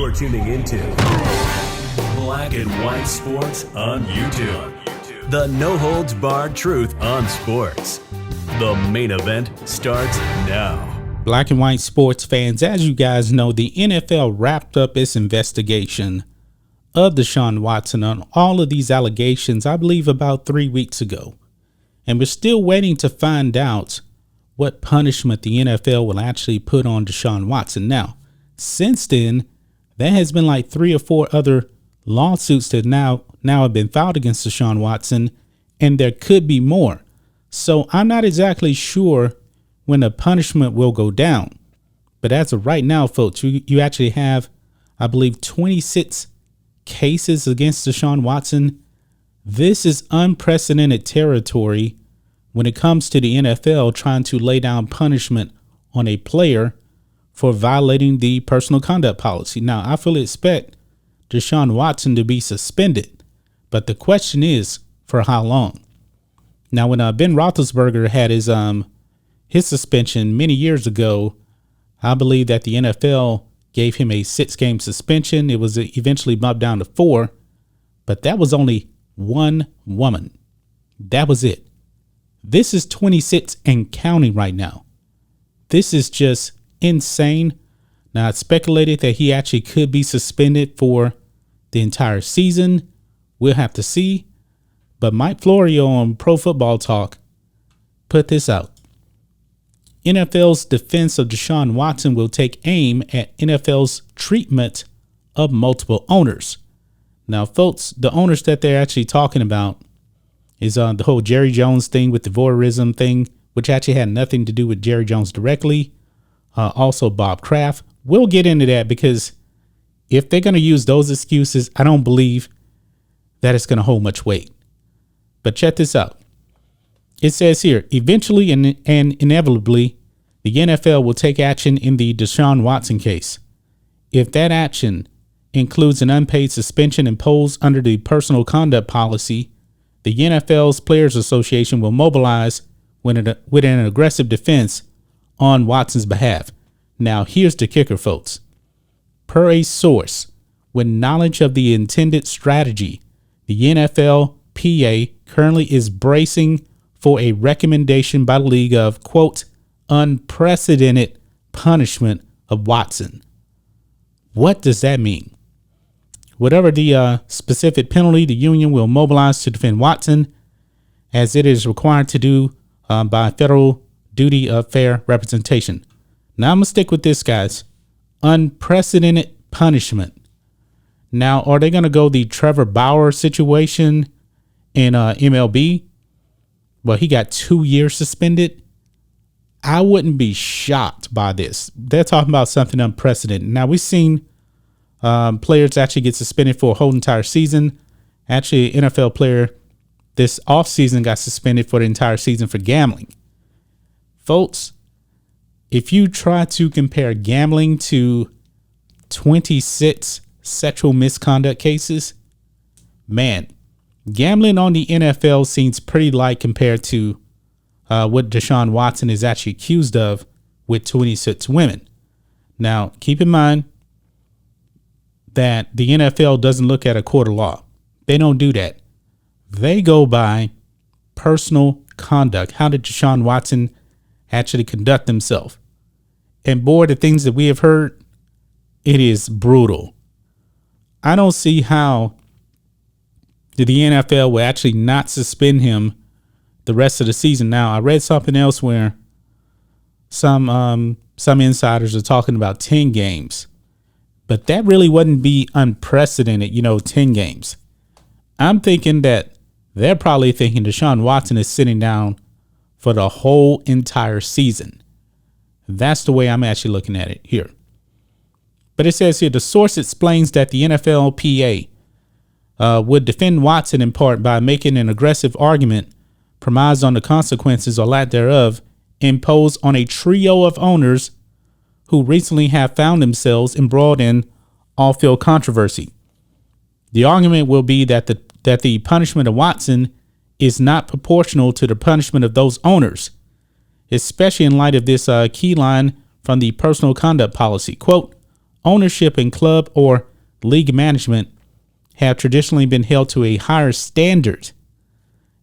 You're tuning into Black and White Sports on YouTube. The no-holds-barred truth on sports. The main event starts now. Black and White Sports fans, as you guys know, the NFL wrapped up its investigation of Deshaun Watson on all of these allegations, I believe about 3 weeks ago. And we're still waiting to find out what punishment the NFL will actually put on Deshaun Watson. Now, since then, there has been like 3 or 4 other lawsuits that now have been filed against Deshaun Watson, and there could be more. So I'm not exactly sure when the punishment will go down. But as of right now, folks, you actually have, I believe, 26 cases against Deshaun Watson. This is unprecedented territory when it comes to the NFL trying to lay down punishment on a player for violating the personal conduct policy. Now, I fully expect Deshaun Watson to be suspended, but the question is for how long? Now, when Ben Roethlisberger had his suspension many years ago, I believe that the NFL gave him a 6-game suspension. It was eventually bumped down to 4, but that was only one woman. That was it. This is 26 and counting right now. This is just insane. Now, it's speculated that he actually could be suspended for the entire season. We'll have to see. But Mike Florio on Pro Football Talk put this out. NFL's defense of Deshaun Watson will take aim at NFL's treatment of multiple owners. Now, folks, the owners that they're actually talking about is the whole Jerry Jones thing with the voyeurism thing, which actually had nothing to do with Jerry Jones directly. Also Bob Kraft. We'll get into that because if they're going to use those excuses, I don't believe that it's going to hold much weight. But check this out. It says here, eventually and inevitably, the NFL will take action in the Deshaun Watson case. If that action includes an unpaid suspension imposed under the personal conduct policy, the NFL's Players Association will mobilize with an aggressive defense on Watson's behalf. Now, here's the kicker, folks. Per a source with knowledge of the intended strategy, the NFLPA currently is bracing for a recommendation by the league of, quote, unprecedented punishment of Watson. What does that mean? Whatever the specific penalty, the union will mobilize to defend Watson as it is required to do by federal duty of fair representation. Now I'm going to stick with this, guys. Unprecedented punishment. Now, are they going to go the Trevor Bauer situation in MLB? Well, he got 2 years suspended. I wouldn't be shocked by this. They're talking about something unprecedented. Now, we've seen players actually get suspended for a whole entire season. Actually, an NFL player this offseason got suspended for the entire season for gambling. Folks, if you try to compare gambling to 26 sexual misconduct cases, man, gambling on the NFL seems pretty light compared to what Deshaun Watson is actually accused of with 26 women. Now, keep in mind that the NFL doesn't look at a court of law. They don't do that. They go by personal conduct. How did Deshaun Watson actually conduct himself? And boy, the things that we have heard, it is brutal. I don't see how the NFL will actually not suspend him the rest of the season. Now, I read something else where some insiders are talking about 10 games, but that really wouldn't be unprecedented, 10 games. I'm thinking that they're probably thinking Deshaun Watson is sitting down for the whole entire season. That's the way I'm actually looking at it here. But it says here, the source explains that the NFLPA would defend Watson in part by making an aggressive argument premised on the consequences or lack thereof imposed on a trio of owners who recently have found themselves embroiled in off-field controversy. The argument will be that the punishment of Watson is not proportional to the punishment of those owners, especially in light of this key line from the personal conduct policy. Quote, ownership and club or league management have traditionally been held to a higher standard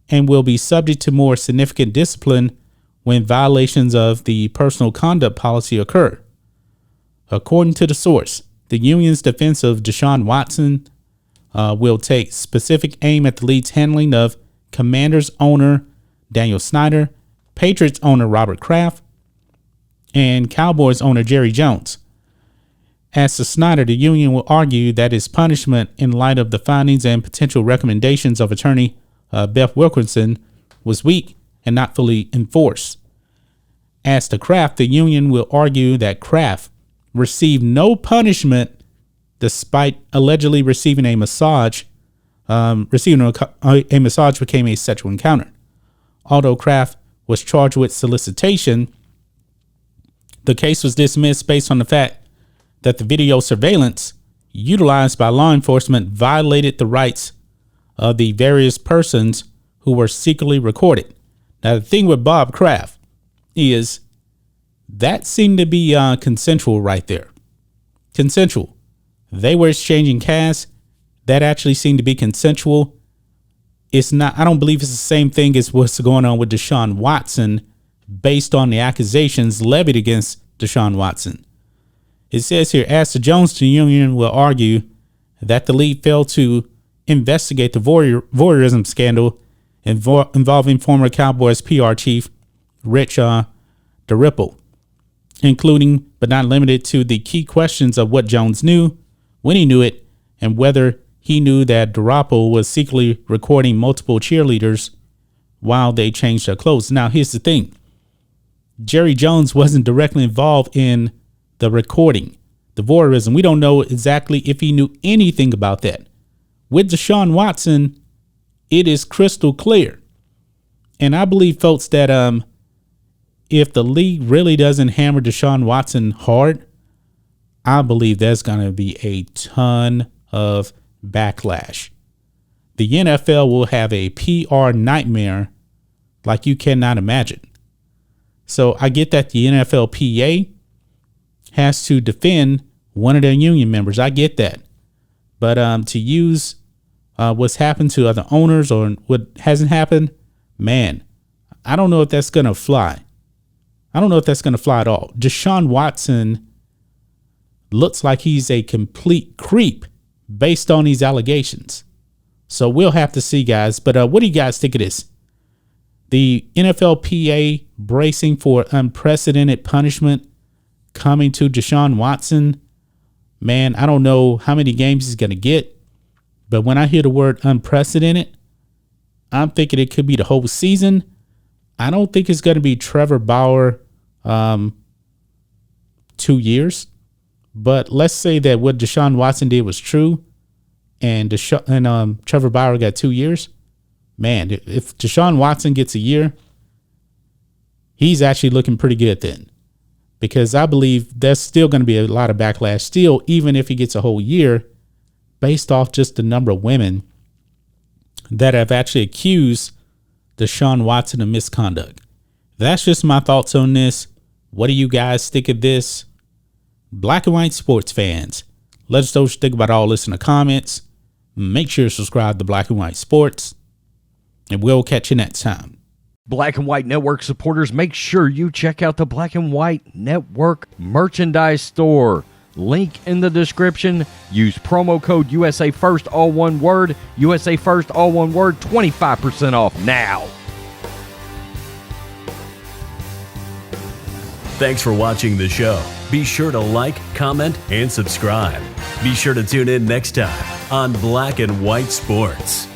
and will be subject to more significant discipline when violations of the personal conduct policy occur. According to the source, the union's defense of Deshaun Watson will take specific aim at the league's handling of Commanders owner Daniel Snyder, Patriots owner Robert Kraft, and Cowboys owner Jerry Jones. As to Snyder, the union will argue that his punishment, in light of the findings and potential recommendations of attorney Beth Wilkinson, was weak and not fully enforced. As to Kraft, the union will argue that Kraft received no punishment despite allegedly receiving a massage. Receiving a massage became a sexual encounter. Although Kraft was charged with solicitation, the case was dismissed based on the fact that the video surveillance utilized by law enforcement violated the rights of the various persons who were secretly recorded. Now, the thing with Bob Kraft is that seemed to be consensual right there. Consensual. They were exchanging cash. That actually seemed to be consensual. It's not, I don't believe it's the same thing as what's going on with Deshaun Watson based on the accusations levied against Deshaun Watson. It says here, as to Jones, the union will argue that the league failed to investigate the voyeurism scandal involving former Cowboys PR chief Rich DeRipple, including but not limited to the key questions of what Jones knew, when he knew it, and whether he knew that DeRipple was secretly recording multiple cheerleaders while they changed their clothes. Now, here's the thing. Jerry Jones wasn't directly involved in the recording, the voyeurism. We don't know exactly if he knew anything about that. With Deshaun Watson, it is crystal clear. And I believe, folks, that if the league really doesn't hammer Deshaun Watson hard, I believe there's going to be a ton of backlash. The NFL will have a PR nightmare like you cannot imagine. So I get that the NFLPA has to defend one of their union members. I get that. But to use what's happened to other owners or what hasn't happened, man, I don't know if that's going to fly. I don't know if that's going to fly at all. Deshaun Watson looks like he's a complete creep based on these allegations. So we'll have to see, guys. But what do you guys think of this? The NFLPA bracing for unprecedented punishment coming to Deshaun Watson. Man, I don't know how many games he's going to get. But when I hear the word unprecedented, I'm thinking it could be the whole season. I don't think it's going to be Trevor Bauer 2 years. But let's say that what Deshaun Watson did was true and Trevor Bauer got 2 years. Man, if Deshaun Watson gets a year, he's actually looking pretty good then. Because I believe there's still going to be a lot of backlash still, even if he gets a whole year, based off just the number of women that have actually accused Deshaun Watson of misconduct. That's just my thoughts on this. What do you guys think of this? Black and white sports fans, let us know what you think about all this in the comments. Make sure to subscribe to Black and White Sports, and we'll catch you next time. Black and White Network supporters, make sure you check out the Black and White Network merchandise store. Link in the description. Use promo code USA First, all one word. USA First, all one word. 25% off now. Thanks for watching the show. Be sure to like, comment, and subscribe. Be sure to tune in next time on Black and White Sports.